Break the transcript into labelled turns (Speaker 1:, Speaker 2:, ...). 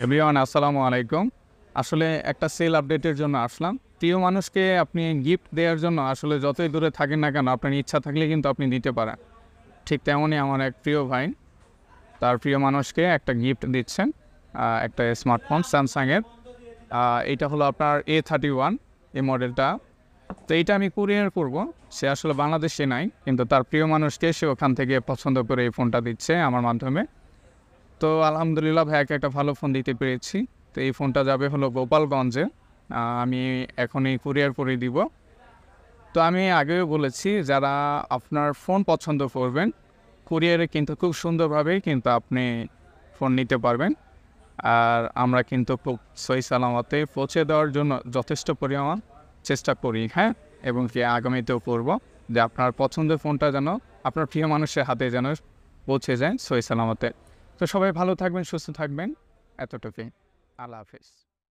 Speaker 1: Everyone আসসালামু আলাইকুম। আসলে একটা সেল আপডেটের জন্য আসলাম। প্রিয় মানুষকে আপনি গিফট দেওয়ার জন্য আসলে যতই দূরে থাকেন না কেন আপনার ইচ্ছা থাকলে কিন্তু আপনি দিতে পারেন। ঠিক তেমনই আমার এক প্রিয় ভাই তার প্রিয় মানুষকে একটা গিফট দিচ্ছেন, একটা স্মার্টফোন স্যামসাংয়ের। এইটা হলো আপনার A31 এই মডেলটা। তো এইটা আমি কুরিয়ার করব। সে আসলে বাংলাদেশে নাই, কিন্তু তার প্রিয় মানুষকে সে ওখান থেকে পছন্দ করে এই ফোনটা দিচ্ছে আমার মাধ্যমে। তো আলহামদুলিল্লাহ ভাইয়াকে একটা ভালো ফোন দিতে পেরেছি। তো এই ফোনটা যাবে হলো গোপালগঞ্জে। আমি এখনই কুরিয়ার করে দিব। তো আমি আগেও বলেছি, যারা আপনার ফোন পছন্দ করবেন কুরিয়ারে কিন্তু খুব সুন্দরভাবেই কিন্তু আপনি ফোন নিতে পারবেন। আর আমরা কিন্তু খুব সহি সালামতে পৌঁছে দেওয়ার জন্য যথেষ্ট পরিমাণ চেষ্টা করি, হ্যাঁ, এবং কি আগামীতেও করব, যে আপনার পছন্দের ফোনটা যেন আপনার প্রিয় মানুষের হাতে যেন পৌঁছে যায় সহি সালামতে। তো সবাই ভালো থাকবেন, সুস্থ থাকবেন, এতটুকুই। আল্লাহ হাফিজ।